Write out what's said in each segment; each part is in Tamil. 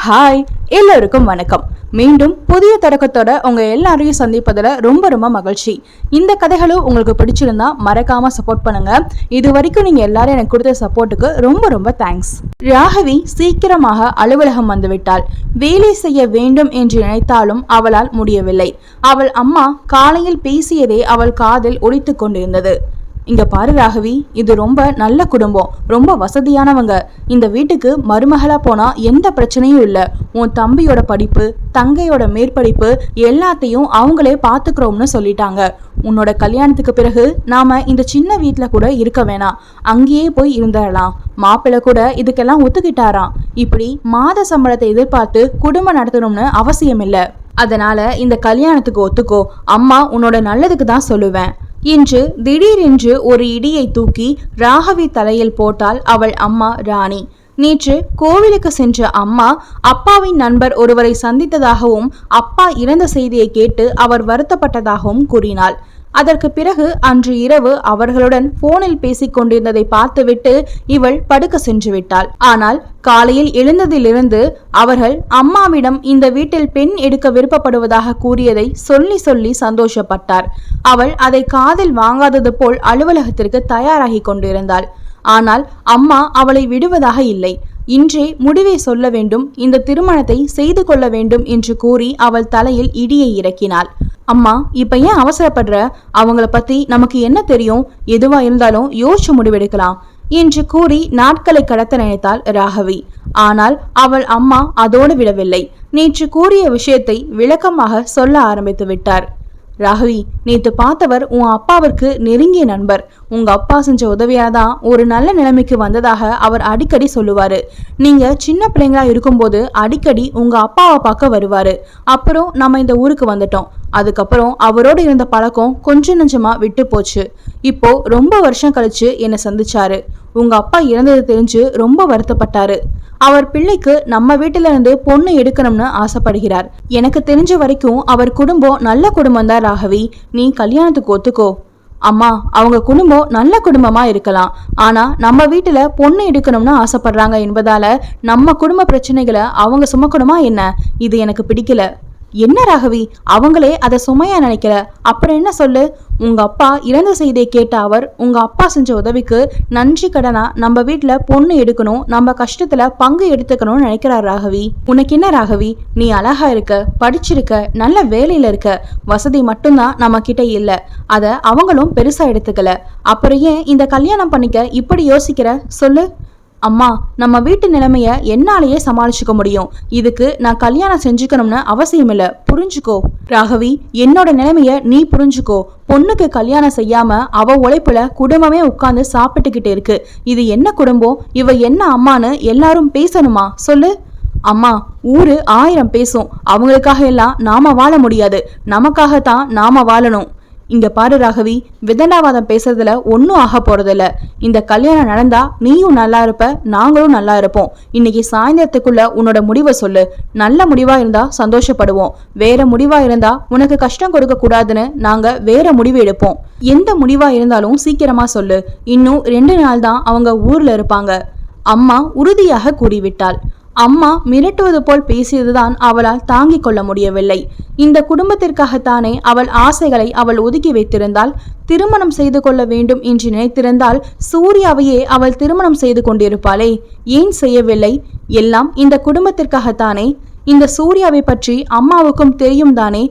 ஹாய், எல்லோருக்கும் வணக்கம். மீண்டும் புதிய தொடக்கத்தோட உங்க எல்லாரையும் சந்திப்பதில் ரொம்ப ரொம்ப மகிழ்ச்சி. இந்த கதைகளும் உங்களுக்கு பிடிச்சிருந்தா மறக்காம சப்போர்ட் பண்ணுங்க. இது வரைக்கும் நீங்க எல்லாரும் எனக்கு கொடுத்த சப்போர்ட்டுக்கு ரொம்ப ரொம்ப தேங்க்ஸ். ராகவி சீக்கிரமாக அலுவலகம் வந்துவிட்டாள். வேலை செய்ய வேண்டும் என்று நினைத்தாலும் அவளால் முடியவில்லை. அவள் அம்மா காலையில் பேசியதே அவள் காதில் ஒலித்து கொண்டிருந்தது. இங்க பாரு ராகவி, இது ரொம்ப நல்ல குடும்பம், ரொம்ப வசதியானவங்க. இந்த வீட்டுக்கு மருமகளா போனா எந்த பிரச்சனையும் இல்லை. உன் தம்பியோட படிப்பு, தங்கையோட மேற்படிப்பு எல்லாத்தையும் அவங்களே பாத்துக்கிறோம்னு சொல்லிட்டாங்க. உன்னோட கல்யாணத்துக்கு பிறகு நாம இந்த சின்ன வீட்டுல கூட இருக்க வேணாம், அங்கேயே போய் இருந்துடலாம். மாப்பிள்ளை கூட இதுக்கெல்லாம் ஒத்துக்கிட்டாராம். இப்படி மாத சம்பளத்தை எதிர்பார்த்து குடும்பம் நடத்தணும்னு அவசியம் இல்லை. அதனால இந்த கல்யாணத்துக்கு ஒத்துக்கோ. அம்மா உன்னோட நல்லதுக்கு தான் சொல்லுவேன் என்று திடீரென்று ஒரு இடியை தூக்கி ராகவி தலையில் போட்டாள் அவள் அம்மா ராணி. நேற்று கோவிலுக்கு சென்ற அம்மா அப்பாவின் நண்பர் ஒருவரை சந்தித்ததாகவும் அப்பா இறந்த செய்தியை கேட்டு அவர் வருத்தப்பட்டதாகவும் கூறினாள். அதற்கு பிறகு அன்று இரவு அவர்களுடன் போனில் பேசிக் கொண்டிருந்ததை பார்த்துவிட்டு இவள் படுக்க சென்று விட்டாள். ஆனால் காலையில் எழுந்ததிலிருந்து அவர்கள் அம்மாவிடம் இந்த வீட்டில் பெண் எடுக்க விருப்பப்படுவதாக கூறியதை சொல்லி சொல்லி சந்தோஷப்பட்டார். அவள் அதை காதில் வாங்காதது போல் அலுவலகத்திற்கு தயாராகி கொண்டிருந்தாள். ஆனால் அம்மா அவளை விடுவதாக இல்லை. இன்றே முடிவை சொல்ல வேண்டும், இந்த திருமணத்தை செய்து கொள்ள வேண்டும் என்று கூறி அவள் தலையில் இடியை இறக்கினாள். அம்மா, இப்ப ஏன் அவசரப்படுற? அவங்கள பத்தி நமக்கு என்ன தெரியும்? எதுவா இருந்தாலும் யோசிச்சு முடிவெடுக்கலாம் என்று கூறி நாட்களை கடத்த நினைத்தாள் ராகவி. ஆனால் அவள் அம்மா அதோடு விடவில்லை. நேற்று கூறிய விஷயத்தை விளக்கமாக சொல்ல ஆரம்பித்து விட்டார். ராகவி, நேற்று பார்த்தவர் உன் அப்பாவிற்கு நெருங்கிய நண்பர். உங்க அப்பா செஞ்ச உதவியாதான் ஒரு நல்ல நிலைமைக்கு வந்ததாக அவர் அடிக்கடி சொல்லுவாரு. நீங்க சின்ன பிள்ளைங்களா இருக்கும்போது அடிக்கடி உங்க அப்பாவை பார்க்க வருவாரு. அப்புறம் நம்ம இந்த ஊருக்கு வந்துட்டோம். அதுக்கப்புறம் அவரோடு இருந்த பழக்கம் கொஞ்சம் நஞ்சமா விட்டு போச்சு. இப்போ ரொம்ப வருஷம் கழிச்சு என்னை சந்திச்சாரு. உங்க அப்பா இறந்தது தெரிஞ்சு ரொம்ப வருத்தப்பட்டாரு. அவர் பிள்ளைக்கு நம்ம வீட்டுல இருந்து பொண்ணு எடுக்கணும்னு ஆசைப்படுகிறார். எனக்கு தெரிஞ்ச வரைக்கும் அவர் குடும்பம் நல்ல குடும்பம் தான் ராகவி. நீ கல்யாணத்துக்கு ஒத்துக்கோ. அம்மா, அவங்க குடும்பம் நல்ல குடும்பமா இருக்கலாம். ஆனா நம்ம வீட்டுல பொண்ணு எடுக்கணும்னு ஆசைப்படுறாங்க என்பதால நம்ம குடும்ப பிரச்சனைகளை அவங்க சுமக்கணுமா என்ன? இது எனக்கு பிடிக்கல. என்ன ராகவி, அவங்களே அதை சுமையா நினைக்கல, அப்புறம் என்ன சொல்லு? உங்க அப்பா இறந்த செய்தியை கேட்ட அவர் உங்க அப்பா செஞ்ச உதவிக்கு நன்றி கடனா நம்ம வீட்டுல பொண்ணு எடுக்கணும், நம்ம கஷ்டத்துல பங்கு எடுத்துக்கணும்னு நினைக்கிறார் ராகவி. உனக்கு என்ன ராகவி, நீ அழகா இருக்க, படிச்சிருக்க, நல்ல வேலையில இருக்க, வசதி மட்டும்தான் நம்ம கிட்ட இல்ல. அத அவங்களும் பெருசா எடுத்துக்கல. அப்புறம் ஏன் இந்த கல்யாணம் பண்ணிக்க இப்படி யோசிக்கிற சொல்லு? அம்மா, நம்ம வீட்டு நிலைமைய என்னாலேயே சமாளிச்சுக்க முடியும். இதுக்கு நான் கல்யாணம் செஞ்சுக்கணும்னு அவசியம் இல்ல, புரிஞ்சுக்கோ. ராகவி, என்னோட நிலைமைய நீ புரிஞ்சுக்கோ. பொண்ணுக்கு கல்யாணம் செய்யாம அவ உழைப்புல குடும்பமே உட்கார்ந்து சாப்பிட்டுக்கிட்டு இருக்கு. இது என்ன குடும்பம்? இவ என்ன அம்மான்னு எல்லாரும் பேசணுமா சொல்லு? அம்மா, ஊரு 1000 பேசும். அவங்களுக்காக எல்லாம் நாம வாழ முடியாது, நமக்காகத்தான் நாம வாழணும். இங்க பாரு ராகவி, விதண்டாவாதம் பேசுறதுல ஒன்னும் ஆக போறதில்ல. இந்த கல்யாணம் நடந்தா நீயும் நல்லா இருப்ப, நாங்களும் நல்லா இருப்போம். இன்னைக்கு சாயந்தரத்துக்குள்ள உன்னோட முடிவை சொல்லு. நல்ல முடிவா இருந்தா சந்தோஷப்படுவோம். வேற முடிவா இருந்தா உனக்கு கஷ்டம் கொடுக்க கூடாதுன்னு நாங்க வேற முடிவு எடுப்போம். எந்த முடிவா இருந்தாலும் சீக்கிரமா சொல்லு. இன்னும் 2 நாள் தான் அவங்க ஊர்ல இருப்பாங்க. அம்மா உறுதியாக கூறிவிட்டாள். அம்மா மிரட்டுவது போல் பேசியதுதான் அவளால் தாங்கிக் கொள்ள முடியவில்லை. இந்த குடும்பத்திற்காகத்தானே அவள் ஆசைகளை அவள் ஒதுக்கி வைத்திருந்தாள். திருமணம் செய்து கொள்ள வேண்டும் என்று நினைத்திருந்தால் சூர்யாவையே அவள் திருமணம் செய்து கொண்டிருப்பாளே. ஏன் செய்யவில்லை? எல்லாம் இந்த குடும்பத்திற்காகத்தானே. இந்த சூர்யாவை பற்றி அம்மாவுக்கும் தெரியும் தானே.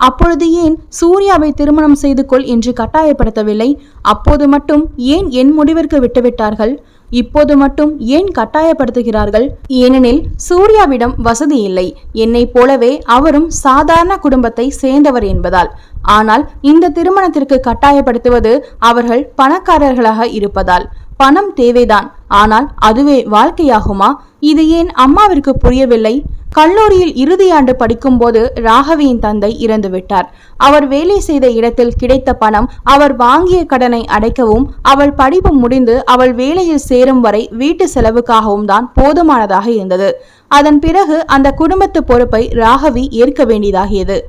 அப்பொழுது ஏன் சூர்யாவை திருமணம் செய்து கொள் என்று கட்டாயப்படுத்தவில்லை? அப்போது மட்டும் ஏன் என் முடிவிற்கு விட்டுவிட்டார்கள்? இப்போது மட்டும் ஏன் கட்டாயப்படுத்துகிறார்கள்? ஏனெனில் சூர்யாவிடம் வசதி இல்லை. என்னை போலவே அவரும் சாதாரண குடும்பத்தை சேர்ந்தவர் என்பதால். ஆனால் இந்த திருமணத்திற்கு கட்டாயப்படுத்துவது அவர்கள் பணக்காரர்களாக இருப்பதால். பணம் தேவைதான், ஆனால் அதுவே வாழ்க்கையாகுமா? இது ஏன் அம்மாவிற்கு புரியவில்லை? கல்லூரியில் இறுதியாண்டு படிக்கும் போது ராகவியின் தந்தை இறந்துவிட்டார். அவர் வேலை செய்த இடத்தில் கிடைத்த பணம் அவர் வாங்கிய கடனை அடைக்கவும் அவள் படிப்பு முடிந்து அவள் வேலையில் சேரும் வரை வீட்டு செலவுக்காகவும் தான் போதுமானதாக இருந்தது. அதன் பிறகு அந்த குடும்பத்து பொறுப்பை ராகவி ஏற்க வேண்டியதாகியது.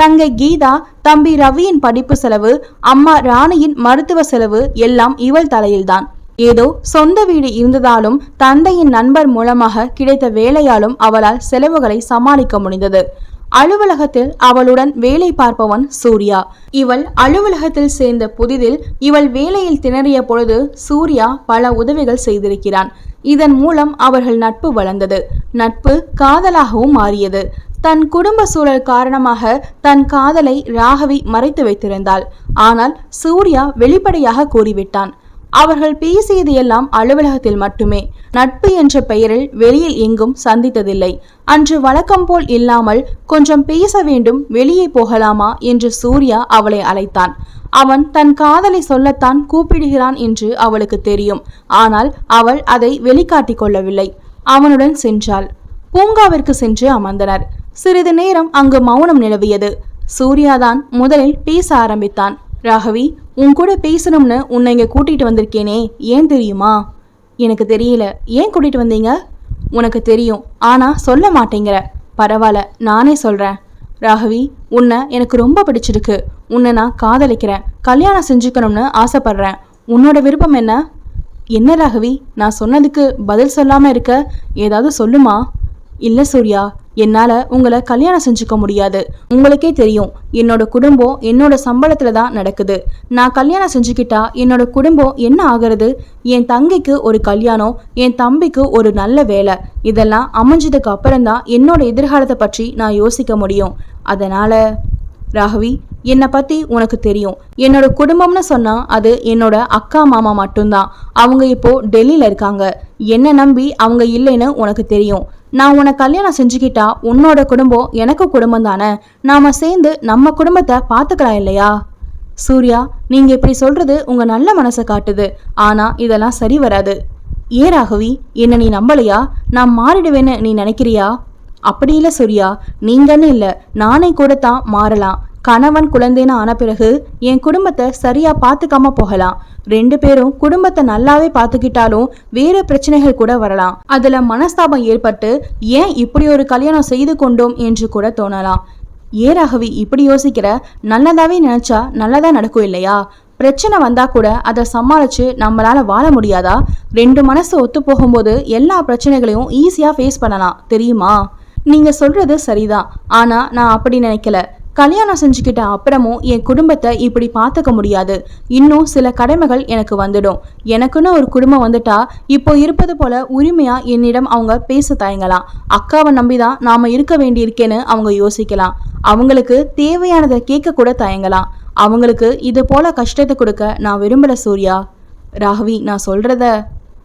தங்கை கீதா, தம்பி ரவியின் படிப்பு செலவு, அம்மா ராணியின் மருத்துவ செலவு எல்லாம் இவள் தலையில்தான். ஏதோ சொந்த வீடு இருந்ததாலும் தந்தையின் நண்பர் மூலமாக கிடைத்த வேலையாலும் அவளால் செலவுகளை சமாளிக்க முடிந்தது. அலுவலகத்தில் அவளுடன் வேலை பார்ப்பவன் சூர்யா. இவள் அலுவலகத்தில் சேர்ந்த புதிதில் இவள் வேலையில் திணறிய பொழுது சூர்யா பல உதவிகள் செய்திருக்கிறான். இதன் மூலம் அவர்கள் நட்பு வளர்ந்தது. நட்பு காதலாகவும் மாறியது. தன் குடும்ப சூழல் காரணமாக தன் காதலை ராகவி மறைத்து வைத்திருந்தாள். ஆனால் சூர்யா வெளிப்படையாக கூறிவிட்டான். அவர்கள் பேசியது எல்லாம் அலுவலகத்தில் மட்டுமே. நட்பு என்ற பெயரில் வெளியில் எங்கும் சந்தித்ததில்லை. அன்று வழக்கம் போல் இல்லாமல் கொஞ்சம் பேச வேண்டும், வெளியே போகலாமா என்று சூர்யா அவளை அழைத்தான். அவன் தன் காதலை சொல்லத்தான் கூப்பிடுகிறான் என்று அவளுக்கு தெரியும். ஆனால் அவள் அதை வெளிக்காட்டிக் கொள்ளவில்லை. அவனுடன் சென்றாள். பூங்காவிற்கு சென்று அமர்ந்தனர். சிறிது நேரம் அங்கு மௌனம் நிலவியது. சூர்யாதான் முதலில் பேச ஆரம்பித்தான். ராகவி, உன் கூட பேசணும்னு உன்னை இங்க கூட்டிட்டு வந்திருக்கேனே, ஏன் தெரியுமா? எனக்கு தெரியல. ஏன் கூட்டிட்டு வந்தீங்க? உனக்கு தெரியும், ஆனா சொல்ல மாட்டேங்கிற. பரவாயில்ல, நானே சொல்றேன். ராகவி, உன்னை எனக்கு ரொம்ப பிடிச்சிருக்கு. உன்னை நான் காதலிக்கிறேன். கல்யாணம் செஞ்சுக்கணும்னு ஆசைப்படுறேன். உன்னோட விருப்பம் என்ன? என்ன ராகவி, நான் சொன்னதுக்கு பதில் சொல்லாம இருக்க? ஏதாவது சொல்லுமா? இல்ல சூர்யா, என்னால உங்களை கல்யாணம் செஞ்சுக்க முடியாது. உங்களுக்கே தெரியும், என்னோட குடும்பம் என்னோட சம்பளத்துல தான் நடக்குது. நான் கல்யாணம் செஞ்சுக்கிட்டா என்னோட குடும்பம் என்ன ஆகிறது? என் தங்கைக்கு ஒரு கல்யாணம், என் தம்பிக்கு ஒரு நல்ல வேலை, இதெல்லாம் அமைஞ்சதுக்கு அப்புறம்தான் என்னோட எதிர்காலத்தை பற்றி நான் யோசிக்க முடியும். அதனால ராகவி, என்னை பத்தி உனக்கு தெரியும். என்னோட குடும்பம்னு சொன்னா அது என்னோட அக்கா மாமா மட்டும்தான். அவங்க இப்போ டெல்லியில இருக்காங்க. என்ன நம்பி அவங்க இல்லைன்னு உனக்கு தெரியும். நான் உன்னை கல்யாணம் செஞ்சுக்கிட்டா உன்னோட குடும்பம் எனக்கு குடும்பம் தானே. நாம சேர்ந்து நம்ம குடும்பத்தை பார்த்துக்கலாம் இல்லையா? சூர்யா, நீங்க இப்படி சொல்றது உங்க நல்ல மனசை காட்டுது. ஆனா இதெல்லாம் சரி வராது. ஏன் ராகவி, என்ன நீ நம்பலையா? நான் மாறிடுவேன்னு நீ நினைக்கிறியா? அப்படி இல்லை சூர்யா, நீங்கன்னு இல்லை, நானே கூட தான் மாறலாம். கணவன் குழந்தைன்னு ஆன பிறகு என் குடும்பத்தை சரியா பார்த்துக்காம போகலாம். 2 பேரும் குடும்பத்தை நல்லாவே பார்த்துக்கிட்டாலும் வேற பிரச்சனைகள் கூட வரலாம். அதுல மனஸ்தாபம் ஏற்பட்டு ஏன் இப்படி ஒரு கல்யாணம் செய்து கொண்டோம் என்று கூட தோணலாம். ஏ ராகவி, இப்படி யோசிக்கிற? நல்லதாவே நினைச்சா நல்லதா நடக்கும் இல்லையா? பிரச்சனை வந்தா கூட அதை சமாளிச்சு நம்மளால வாழ முடியாதா? 2 மனசு ஒத்து போகும்போது எல்லா பிரச்சனைகளையும் ஈஸியா ஃபேஸ் பண்ணலாம், தெரியுமா? நீங்க சொல்றது சரிதான், ஆனா நான் அப்படி நினைக்கல. கல்யாணம் செஞ்சுக்கிட்ட அப்புறமும் என் குடும்பத்தை இப்படி பார்த்துக்க முடியாது. இன்னும் சில கடமைகள் எனக்கு வந்துடும். எனக்குன்னு ஒரு குடும்பம் வந்துட்டா இப்போ இருப்பது போல உரிமையா என்னிடம் அவங்க பேச தயங்கலாம். அக்காவை நம்பிதான் நாம இருக்க வேண்டியிருக்கேன்னு அவங்க யோசிக்கலாம். அவங்களுக்கு தேவையானதை கேட்க கூட தயங்கலாம். அவங்களுக்கு இது போல கஷ்டத்தை கொடுக்க நான் விரும்பல சூர்யா. ராகவி, நான் சொல்றத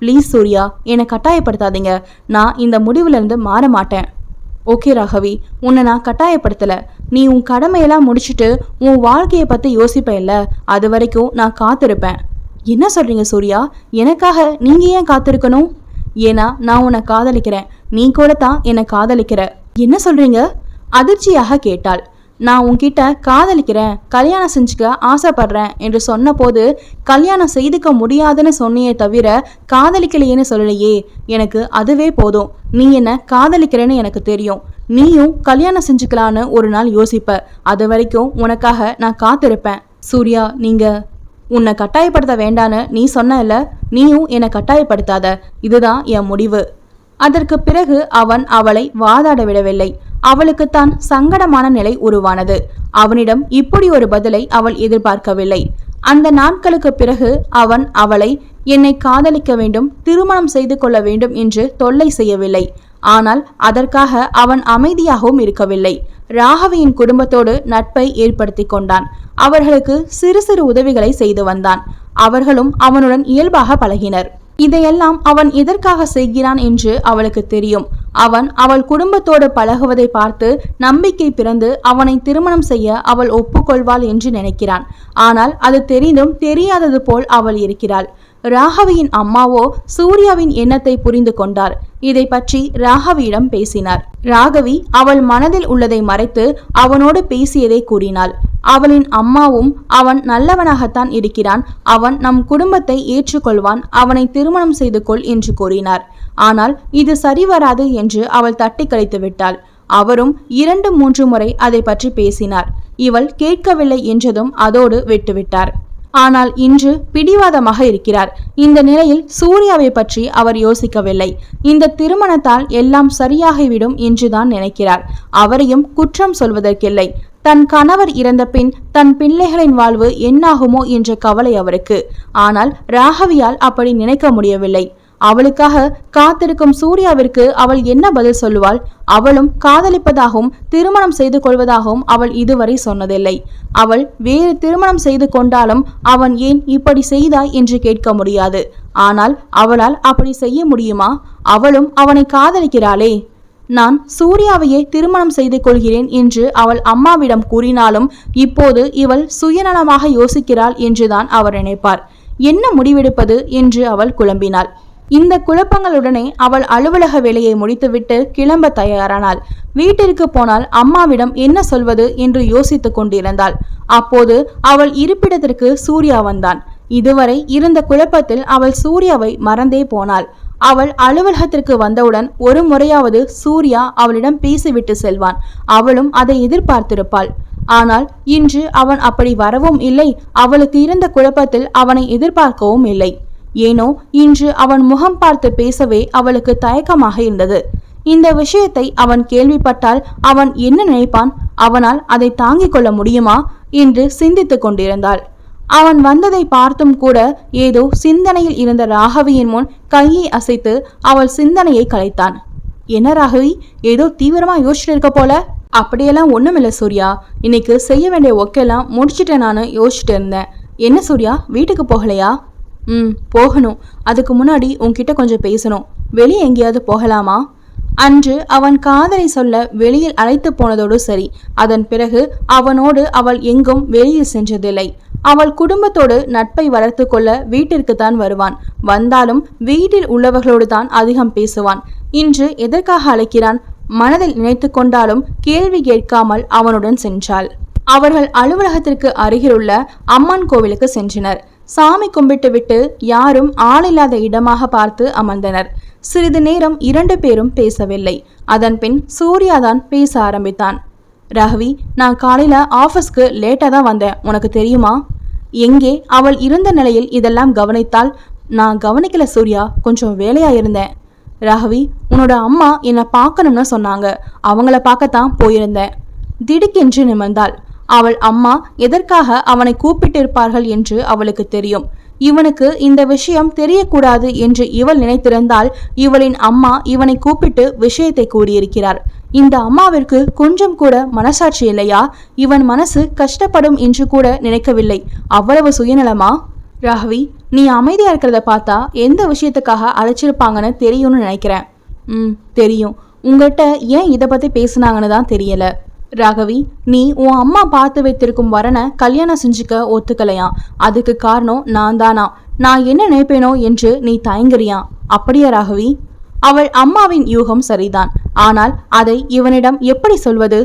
ப்ளீஸ் சூர்யா, என்னை கட்டாயப்படுத்தாதீங்க. நான் இந்த முடிவுல இருந்து மாற மாட்டேன். ஓகே ராகவி, உன்னை நான் கட்டாயப்படுத்தல. நீ உன் கடமையெல்லாம் முடிச்சுட்டு உன் வாழ்க்கையை பத்தி யோசிப்ப இல்ல, அது வரைக்கும் நான் காத்திருப்பேன். என்ன சொல்றீங்க சூர்யா? எனக்காக நீங்க ஏன் காத்திருக்கணும்? ஏன்னா நான் உன்னை காதலிக்கிறேன். நீ கூட தான் என்னை காதலிக்கிற. என்ன சொல்றீங்க? அதிர்ச்சியாக கேட்டாள். நான் உன்கிட்ட காதலிக்கிறேன், கல்யாணம் செஞ்சுக்க ஆசைப்படுறேன் என்று சொன்ன போது கல்யாணம் செய்துக்க முடியாதுன்னு சொன்னியே தவிர காதலிக்கலையேன்னு சொல்லலையே. எனக்கு அதுவே போதும். நீ என்ன காதலிக்கிறேன்னு எனக்கு தெரியும். நீயும் கல்யாணம் செஞ்சுக்கலான்னு ஒரு நாள் யோசிப்ப. அது வரைக்கும் உனக்காக நான் காத்திருப்பேன். சூர்யா, நீங்க உன்னை கட்டாயப்படுத்த வேண்டான்னு நீ சொன்ன இல்ல, நீயும் என்னை கட்டாயப்படுத்தாத. இதுதான் என் முடிவு. அதற்கு பிறகு அவன் அவளை வாதாட விடவில்லை. அவளுக்குத்தான் சங்கடமான நிலை உருவானது. அவனிடம் இப்படி ஒரு பதிலை அவள் எதிர்பார்க்கவில்லை. அந்த நாட்களுக்கு பிறகு அவன் அவளை என்னை காதலிக்க வேண்டும், திருமணம் செய்து கொள்ள வேண்டும் என்று தொல்லை செய்யவில்லை. ஆனால் அதற்காக அவன் அமைதியாகவும் இருக்கவில்லை. ராகவியின் குடும்பத்தோடு நட்பை ஏற்படுத்தி கொண்டான். அவர்களுக்கு சிறு சிறு உதவிகளை செய்து வந்தான். அவர்களும் அவனுடன் இயல்பாக பழகினர். இதையெல்லாம் அவன் எதற்காக செய்கிறான் என்று அவளுக்கு தெரியும். அவன் அவள் குடும்பத்தோடு பழகுவதை பார்த்து நம்பிக்கை பிறந்து அவனை திருமணம் செய்ய அவள் ஒப்புக்கொள்வாள் என்று நினைக்கிறான். ஆனால் அது தெரிந்தும் தெரியாதது போல் அவள் இருக்கிறாள். ராகவியின் அம்மாவோ சூர்யாவின் எண்ணத்தை புரிந்து கொண்டார். இதை பற்றி ராகவியிடம் பேசினார். ராகவி அவள் மனதில் உள்ளதை மறைத்து அவனோடு பேசியதை கூறினாள். அவளின் அம்மாவும் அவன் நல்லவனாகத்தான் இருக்கிறான், அவன் நம் குடும்பத்தை ஏற்றுக்கொள்வான், அவனை திருமணம் செய்து கொள் என்று கூறினார். ஆனால் இது சரிவராது என்று அவள் தட்டி கழித்து விட்டாள். அவரும் 2-3 முறை அதை பற்றி பேசினார். இவள் கேட்கவில்லை என்றதும் அதோடு விட்டுவிட்டார். ஆனால் இன்று பிடிவாதமாக இருக்கிறார். இந்த நிலையில் சூர்யாவை பற்றி அவர் யோசிக்கவில்லை. இந்த திருமணத்தால் எல்லாம் சரியாகிவிடும் என்றுதான் நினைக்கிறார். அவரையும் குற்றம் சொல்வதற்கில்லை. தன் கணவர் இறந்த பின் தன் பிள்ளைகளின் வாழ்வு என்னாகுமோ என்ற கவலை அவருக்கு. ஆனால் ராகவியால் அப்படி நினைக்க முடியவில்லை. அவளுக்காக காத்திருக்கும் சூர்யாவிற்கு அவள் என்ன பதில் சொல்லுவாள்? அவளும் காதலிப்பதாகவும் திருமணம் செய்து கொள்வதாகவும் அவள் இதுவரை சொன்னதில்லை. அவள் வேறு திருமணம் செய்து கொண்டாலும் அவன் ஏன் இப்படி செய்தாய் என்று கேட்க முடியாது. ஆனால் அவளால் அப்படி செய்ய முடியுமா? அவளும் அவனை காதலிக்கிறாளே. நான் சூர்யாவையே திருமணம் செய்து கொள்கிறேன் என்று அவள் அம்மாவிடம் கூறினாலும் இப்போது இவள் சுயநலமாக யோசிக்கிறாள் என்றுதான் அவர் நினைப்பார். என்ன முடிவெடுப்பது என்று அவள் குழம்பினாள். இந்த குழப்பங்களுடனே அவள் அலுவலக வேலையை முடித்துவிட்டு கிளம்ப தயாரானாள். வீட்டிற்கு போனால் அம்மாவிடம் என்ன சொல்வது என்று யோசித்துக் கொண்டிருந்தாள். அப்போது அவள் இருப்பிடத்திற்கு சூர்யா வந்தான். இதுவரை இருந்த குழப்பத்தில் அவள் சூர்யாவை மறந்தே போனாள். அவள் அலுவலகத்திற்கு வந்தவுடன் ஒரு முறையாவது சூர்யா அவளிடம் பேசிவிட்டு செல்வான். அவளும் அதை எதிர்பார்த்திருப்பாள். ஆனால் இன்று அவன் அப்படி வரவும் இல்லை. அவளுக்கு இருந்த குழப்பத்தில் அவனை எதிர்பார்க்கவும் இல்லை. ஏனோ இன்று அவன் முகம் பார்த்து பேசவே அவளுக்கு தயக்கமாக இருந்தது. இந்த விஷயத்தை அவன் கேள்விப்பட்டால் அவன் என்ன நினைப்பான்? அவனால் அதை தாங்கிக் கொள்ள முடியுமா என்று சிந்தித்துக் கொண்டிருந்தாள். அவன் வந்ததை பார்த்தும் கூட ஏதோ சிந்தனையில் இருந்த ராகவியின் முன் கையை அசைத்து அவள் சிந்தனையை கலைத்தான். என்ன ராகவி, ஏதோ தீவிரமா யோசிச்சுட்டு இருக்க போல. அப்படியெல்லாம் ஒண்ணுமில்ல சூர்யா, இன்னைக்கு செய்ய வேண்டிய ஒர்க்கெல்லாம் முடிச்சுட்டு நான் யோசிச்சுட்டு இருந்தேன். என்ன சூர்யா, வீட்டுக்கு போகலையா? போகணும். அதுக்கு முன்னாடி உன்கிட்ட கொஞ்சம் பேசணும். வெளியே எங்கேயாவது போகலாமா? அன்று அவன் காதலை சொல்ல வெளியில் அழைத்து போனதோடு சரி. அதன் பிறகு அவனோடு அவள் எங்கும் வெளியில் சென்றதில்லை. அவள் குடும்பத்தோடு நட்பை வளர்த்து கொள்ள வீட்டிற்கு தான் வருவான். வந்தாலும் வீட்டில் உள்ளவர்களோடு தான் அதிகம் பேசுவான். இன்று எதற்காக அழைக்கிறான்? மனதில் நினைத்து கொண்டாலும் கேள்வி கேட்காமல் அவனுடன் சென்றாள். அவர்கள் அலுவலகத்திற்கு அருகிலுள்ள அம்மன் கோவிலுக்கு சென்றனர். சாமி கும்பிட்டு விட்டு யாரும் ஆளில்லாத இடமாக பார்த்து அமர்ந்தனர். சிறிது நேரம் 2 பேரும் பேசவில்லை. அதன் பின் சூர்யாதான் பேச ஆரம்பித்தான். ராகவி, நான் காலையில ஆபீஸ்க்கு லேட்டா தான் வந்தேன், உனக்கு தெரியுமா? எங்கே? அவள் இருந்த நிலையில் இதெல்லாம் கவனித்தால். நான் கவனிக்கல சூர்யா, கொஞ்சம் வேலையா இருந்தேன். ராகவி, உன்னோட அம்மா என்னை பார்க்கணும்னு சொன்னாங்க, அவங்கள பார்க்கத்தான் போயிருந்தேன். திடுக்கென்று நிமிர்ந்தாள். அவள் அம்மா எதற்காக அவனை கூப்பிட்டிருப்பார்கள் என்று அவளுக்கு தெரியும். இவனுக்கு இந்த விஷயம் தெரியக்கூடாது என்று இவள் நினைத்திருந்தால் இவளின் அம்மா இவனை கூப்பிட்டு விஷயத்தை கூறியிருக்கிறார். இந்த அம்மாவிற்கு கொஞ்சம் கூட மனசாட்சி இல்லையா? இவன் மனசு கஷ்டப்படும் என்று கூட நினைக்கவில்லை. அவ்வளவு சுயநலமா? ராகவி, நீ அமைதியா இருக்கிறத பார்த்தா எந்த விஷயத்துக்காக அழைச்சிருப்பாங்கன்னு தெரியும்னு நினைக்கிறேன். தெரியும். உங்ககிட்ட ஏன் இதை பத்தி பேசினாங்கன்னு தான் தெரியல. ராகவி, நீ உன் அம்மா பார்த்து வைத்திருக்கும் வரனை கல்யாணம் செஞ்சுக்க ஒத்துக்கலையா? அதுக்கு காரணம் நான் தானா? நான் என்ன நினைப்பேனோ என்று நீ தயங்குறியா? அப்படியா ராகவி? அவள் அம்மாவின் யூகம் சரிதான். ஆனால் அதை இவனிடம் எப்படி சொல்வது?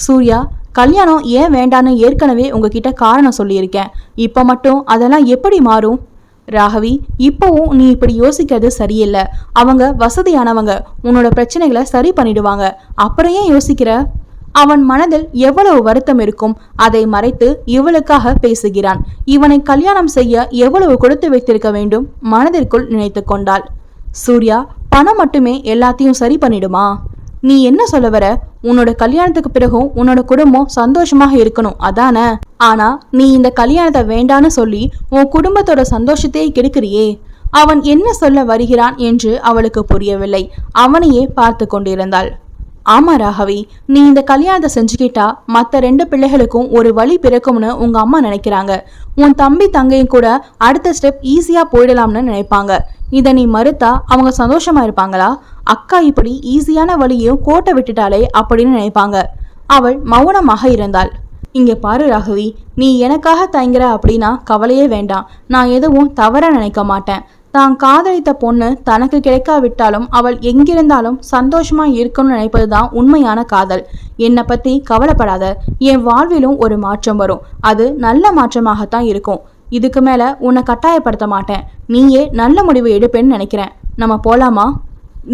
சூர்யா, கல்யாணம் ஏன் வேண்டான்னு ஏற்கனவே உங்ககிட்ட காரணம் சொல்லியிருக்கேன். இப்ப மட்டும் அதெல்லாம் எப்படி மாறும்? ராகவி, இப்பவும் நீ இப்படி யோசிக்கிறது சரியில்லை. அவங்க வசதியானவங்க, உன்னோட பிரச்சனைகளை சரி பண்ணிடுவாங்க. அப்புறம் ஏன் யோசிக்கிற? அவன் மனதில் எவ்வளவு வருத்தம் இருக்கும். அதை மறைத்து இவளுக்காக பேசுகிறான். இவனை கல்யாணம் செய்ய எவ்வளவு கொடுத்து வைத்திருக்க வேண்டும் மனதிற்குள் நினைத்து கொண்டாள். சூர்யா, பணம் மட்டுமே எல்லாத்தையும் சரி பண்ணிடுமா? நீ என்ன சொல்ல வர? உன்னோட கல்யாணத்துக்கு பிறகும் உன்னோட குடும்பம் சந்தோஷமாக இருக்கணும், அதானே? ஆனா நீ இந்த கல்யாணத்தை வேண்டான்னு சொல்லி உன் குடும்பத்தோட சந்தோஷத்தையே கெடுக்கிறியே. அவன் என்ன சொல்ல வருகிறான் என்று அவளுக்கு புரியவில்லை. அவனையே பார்த்து கொண்டிருந்தாள். ஆமா ராகவி, நீ இந்த கல்யாணத்தை செஞ்சுக்கிட்டா மற்ற 2 பிள்ளைகளுக்கும் ஒரு வழி பிறக்கும்னு உங்க அம்மா நினைக்கிறாங்க. உன் தம்பி தங்கையும் கூட அடுத்த ஸ்டெப் ஈஸியா போயிடலாம்னு நினைப்பாங்க. இதை நீ மறுத்தா அவங்க சந்தோஷமா இருப்பாங்களா? அக்கா இப்படி ஈஸியான வழியையும் கோட்டை விட்டுட்டாலே அப்படின்னு நினைப்பாங்க. அவள் மௌனமாக இருந்தாள். இங்க பாரு ராகவி, நீ எனக்காக தயங்குற அப்படின்னா கவலையே வேண்டாம். நான் எதுவும் தவற நினைக்க மாட்டேன். தான் காதலித்த பொண்ணு தனக்கு கிடைக்காவிட்டாலும் அவள் எங்கிருந்தாலும் சந்தோஷமா இருக்கணும்னு நினைப்பதுதான் உண்மையான காதல். என்னை பத்தி கவலைப்படாத. என் வாழ்விலும் ஒரு மாற்றம் வரும். அது நல்ல மாற்றமாகத்தான் இருக்கும். இதுக்கு மேல உன்னை கட்டாயப்படுத்த மாட்டேன். நீயே நல்ல முடிவு எடுப்பேன்னு நினைக்கிறேன். நம்ம போலாமா?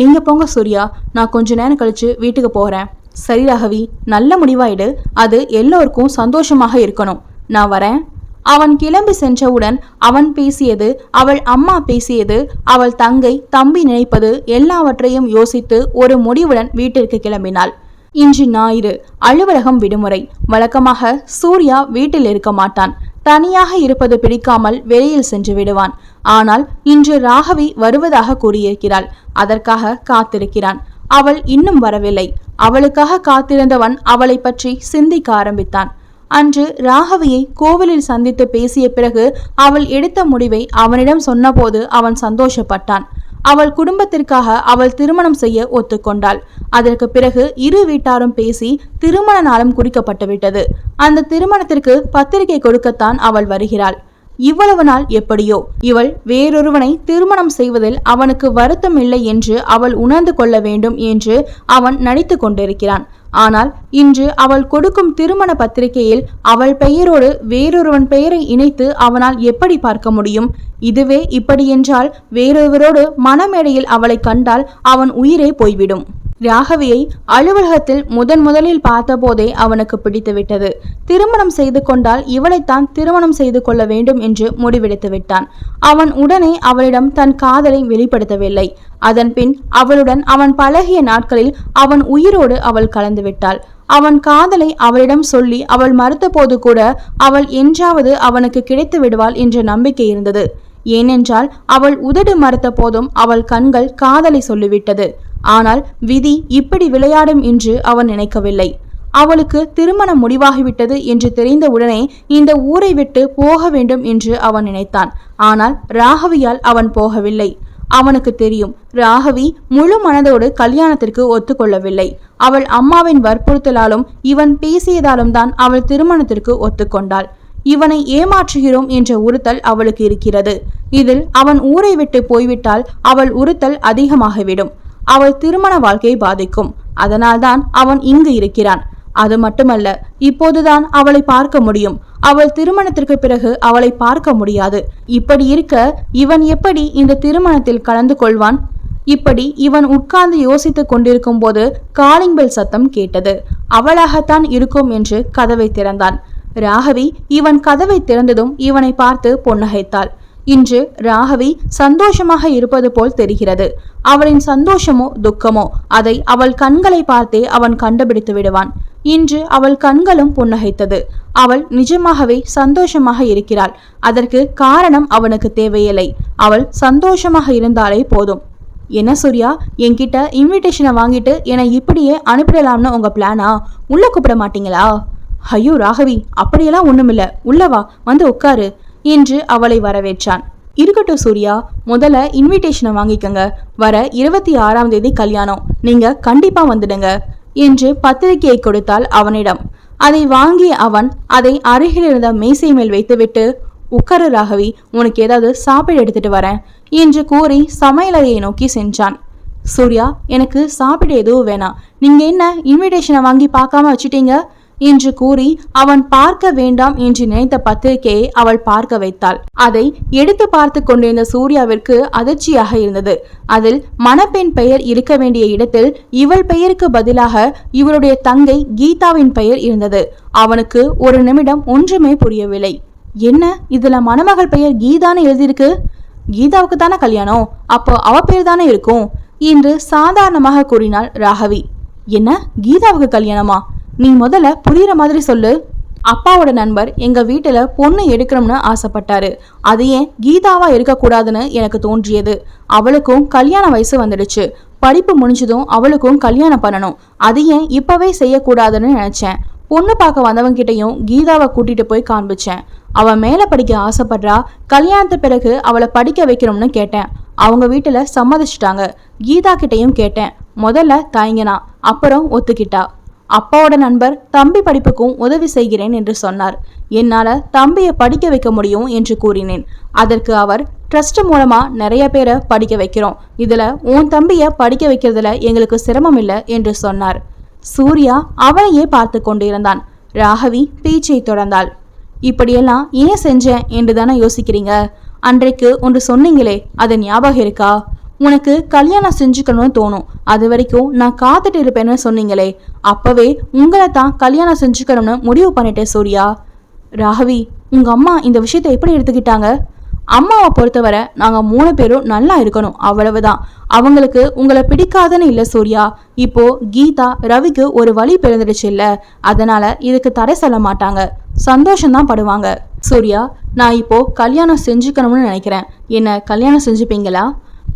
நீங்க போங்க சூர்யா, நான் கொஞ்ச நேரம் கழிச்சு வீட்டுக்கு போறேன். சரி ராகவி, நல்ல முடிவாயிடு. அது எல்லோருக்கும் சந்தோஷமாக இருக்கணும். நான் வரேன். அவன் கிளம்பி சென்றவுடன் அவன் பேசியது, அவள் அம்மா பேசியது, அவள் தங்கை தம்பி நினைப்பது எல்லாவற்றையும் யோசித்து ஒரு முடிவுடன் வீட்டிற்கு கிளம்பினாள். இன்று ஞாயிறு, அலுவலகம் விடுமுறை. வழக்கமாக சூர்யா வீட்டில் இருக்க மாட்டான். தனியாக இருப்பது பிடிக்காமல் வெளியில் சென்று விடுவான். ஆனால் இன்று ராகவி வருவதாக கூறியிருக்கிறாள். அதற்காக காத்திருக்கிறான். அவள் இன்னும் வரவில்லை. அவளுக்காக காத்திருந்தவன் அவளை பற்றி சிந்திக்க ஆரம்பித்தான். அன்று ராகவியை கோவிலில் சந்தித்து பேசிய பிறகு அவள் எடுத்த முடிவை அவனிடம் சொன்னபோது அவன் சந்தோஷப்பட்டான். அவள் குடும்பத்திற்காக அவள் திருமணம் செய்ய ஒத்துக்கொண்டாள். அதற்கு பிறகு இரு வீட்டாரும் பேசி திருமண நாளும் குறிக்கப்பட்டுவிட்டது. அந்த திருமணத்திற்கு பத்திரிகை கொடுக்கத்தான் அவள் வருகிறாள். இவ்வளவு நாள் எப்படியோ இவள் வேறொருவனை திருமணம் செய்வதில் அவனுக்கு வருத்தம் இல்லை என்று அவள் உணர்ந்து கொள்ள வேண்டும் என்று அவன் நடித்து கொண்டிருக்கிறான். ஆனால் இன்று அவள் கொடுக்கும் திருமண பத்திரிகையில் அவள் பெயரோடு வேறொருவன் பெயரை இணைத்து அவனால் எப்படி பார்க்க முடியும்? இதுவே இப்படியென்றால் வேறொருவரோடு மணமேடையில் அவளை கண்டால் அவன் உயிரே போய்விடும். ராகவியை அலுவலகத்தில் முதலில் பார்த்த போதே அவனுக்கு பிடித்து விட்டது. திருமணம் செய்து கொண்டால் இவளைத்தான் திருமணம் செய்து கொள்ள வேண்டும் என்று முடிவெடுத்து விட்டான். அவன் உடனே அவளிடம் தன் காதலை வெளிப்படுத்தவில்லை. அதன் பின் அவளுடன் அவன் பழகிய நாட்களில் அவன் உயிரோடு அவள் கலந்து விட்டாள். அவன் காதலை அவளிடம் சொல்லி அவள் மறுத்த போது கூட அவள் என்றாவது அவனுக்கு கிடைத்து விடுவாள் என்ற நம்பிக்கை இருந்தது. ஏனென்றால் அவள் உதடு மறுத்த போதும் அவள் கண்கள் காதலை சொல்லிவிட்டது. ஆனால் விதி இப்படி விளையாடும் என்று அவன் நினைக்கவில்லை. அவளுக்கு திருமணம் முடிவாகிவிட்டது என்று தெரிந்தவுடனே இந்த ஊரை விட்டு போக வேண்டும் என்று அவன் நினைத்தான். ஆனால் ராகவியால் அவன் போகவில்லை. அவனுக்கு தெரியும், ராகவி முழு மனதோடு கல்யாணத்திற்கு ஒத்துக்கொள்ளவில்லை. அவள் அம்மாவின் வற்புறுத்தலாலும் இவன் பேசியதாலும் தான் அவள் திருமணத்திற்கு ஒத்துக்கொண்டாள். இவனை ஏமாற்றுகிறோம் என்ற உறுத்தல் அவளுக்கு இருக்கிறது. இதில் அவன் ஊரை விட்டு போய்விட்டால் அவள் உறுத்தல் அதிகமாகிவிடும். அவள் திருமண வாழ்க்கை பாதிக்கும். அதனால்தான் அவன் இங்கு இருக்கிறான். அது மட்டுமல்ல, இப்போதுதான் அவளை பார்க்க முடியும். அவள் திருமணத்திற்கு பிறகு அவளை பார்க்க முடியாது. இப்படி இருக்க இவன் எப்படி இந்த திருமணத்தில் கலந்து கொள்வான்? இப்படி இவன் உட்கார்ந்து யோசித்துக் கொண்டிருக்கும் போது காலிங் பெல் சத்தம் கேட்டது. அவளாகத்தான் இருக்கும் என்று கதவை திறந்தான். ராகவி இவன் கதவை திறந்ததும் இவனை பார்த்து புன்னகைத்தாள். இன்று ராகவி சந்தோஷமாக இருப்பது போல் தெரிகிறது. அவளின் சந்தோஷமோ துக்கமோ அதை அவள் கண்களை பார்த்தே அவன் கண்டுபிடித்து விடுவான். இன்று அவள் கண்களும் புன்னகைத்தது. அவள் நிஜமாகவே சந்தோஷமாக இருக்கிறாள். அதற்கு காரணம் அவனுக்கு தேவையில்லை. அவள் சந்தோஷமாக இருந்தாலே போதும். என்ன சூர்யா, என்கிட்ட இன்விடேஷனை வாங்கிட்டு என்னை இப்படியே அனுப்பிடலாம்னு உங்க பிளானா? உள்ள கூப்பிட மாட்டீங்களா? ஐயோ ராகவி, அப்படியெல்லாம் ஒண்ணுமில்ல, உள்ளவா, வந்து உட்காரு என்று அவளை வரவேற்றான். இருக்கட்டும் சூர்யா, முதல்ல இன்விடேஷனை வாங்கிக்கங்க. வர 26ஆம் தேதி கல்யாணம், நீங்க கண்டிப்பா வந்துடுங்க என்று பத்திரிகையை கொடுத்தாள் அவனிடம். அதை வாங்கிய அவன் அதை அருகில் இருந்த மேசை மேல் வைத்துவிட்டு, உட்காரு ராகவி, உனக்கு ஏதாவது சாப்பிட எடுத்துட்டு வரேன் என்று கூறி சமையலறையை நோக்கி சென்றான். சூர்யா, எனக்கு சாப்பிட எதுவும் வேணாம், நீங்க என்ன இன்விடேஷனை வாங்கி பார்க்காம வச்சுட்டீங்க என்று கூறி அவன் பார்க்க வேண்டாம் என்று நினைத்த பத்திரிகையை அவள் பார்க்க வைத்தாள். அதை எடுத்து பார்த்து கொண்டிருந்த சூர்யாவிற்கு அதிர்ச்சியாக இருந்தது. அதில் மணப்பெண் பெயர் இருக்க வேண்டிய இடத்தில் இவள் பெயருக்கு பதிலாக இவளுடைய தங்கை கீதாவின் பெயர் இருந்தது. அவனுக்கு ஒரு நிமிடம் ஒன்றுமே புரியவில்லை. என்ன, இதுல மணமகள் பெயர் கீதான்னு எழுதியிருக்கு? கீதாவுக்கு தானே கல்யாணம், அப்போ அவ பேர் தானே இருக்கும் என்று சாதாரணமாக கூறினாள் ராகவி. என்ன, கீதாவுக்கு கல்யாணமா? நீ முதல்ல புரியுற மாதிரி சொல்லு. அப்பாவோட நண்பர் எங்க வீட்டுல பொண்ணு எடுக்கணும்னு ஆசைப்பட்டாரு. அது ஏன் கீதாவா இருக்கக்கூடாதுன்னு எனக்கு தோன்றியது. அவளுக்கும் கல்யாண வயசு வந்துடுச்சு. படிப்பு முடிஞ்சதும் அவளுக்கும் கல்யாணம் பண்ணணும். அது ஏன் இப்பவே செய்யக்கூடாதுன்னு நினைச்சேன். பொண்ணு பார்க்க வந்தவங்கிட்டையும் கீதாவை கூட்டிட்டு போய் காண்பிச்சேன். அவ மேல படிக்க ஆசைப்படுறா. கல்யாணத்து பிறகு அவளை படிக்க வைக்கணும்னு கேட்டேன். அவங்க வீட்டுல சம்மதிச்சிட்டாங்க. கீதா கிட்டையும் கேட்டேன். முதல்ல தயங்கினா, அப்புறம் ஒத்துக்கிட்டா. அப்பாவோட நண்பர் தம்பி படிப்புக்கும் உதவி செய்கிறேன் என்று சொன்னார். என்னால தம்பியை படிக்க வைக்க முடியும் என்று கூறினேன். அதற்கு அவர், ட்ரஸ்ட் மூலமா நிறைய பேரை படிக்க வைக்கிறோம், இதுல உன் தம்பிய படிக்க வைக்கிறதுல எங்களுக்கு சிரமம் இல்லை என்று சொன்னார். சூர்யா அவனையே பார்த்து கொண்டிருந்தான். ராகவி பேச்சை தொடர்ந்தாள். இப்படியெல்லாம் ஏன் செஞ்சேன் என்று தானே யோசிக்கிறீங்க? அன்றைக்கு ஒன்று சொன்னீங்களே, அது ஞாபகம் இருக்கா? உனக்கு கல்யாணம் செஞ்சுக்கணும்னு தோணும், அது வரைக்கும் நான் காத்துட்டு இருப்பேன்னு சொன்னீங்களே, அப்பவே உங்களை தான் கல்யாணம் செஞ்சுக்கணும்னு முடிவு பண்ணிட்டேன் சூர்யா. ராகவி, உங்க அம்மா இந்த விஷயத்தை எப்படி எடுத்துக்கிட்டாங்க? அம்மாவை பொறுத்தவரை நாங்க 3 பேரும் நல்லா இருக்கணும், அவ்வளவுதான். அவங்களுக்கு உங்களை பிடிக்காதுன்னு இல்ல சூர்யா. இப்போ கீதா ரவிக்கு ஒரு வழி பிறந்துடுச்சு இல்ல, அதனால இதுக்கு தடை சொல்ல மாட்டாங்க, சந்தோஷம்தான் படுவாங்க. சூர்யா, நான் இப்போ கல்யாணம் செஞ்சுக்கணும்னு நினைக்கிறேன், என்ன கல்யாணம் செஞ்சுப்பீங்களா?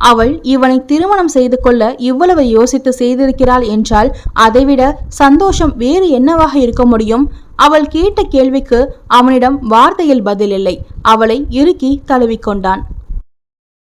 அவள் இவனை திருமணம் செய்து கொள்ள இவ்வளவு யோசித்து செய்திருக்கிறாள் என்றால் அதைவிட சந்தோஷம் வேறு என்னவாக இருக்க முடியும்? அவள் கேட்ட கேள்விக்கு அவனிடம் வார்த்தையில் பதில் இல்லை. அவளை இறுக்கி தழுவிக்கொண்டான்.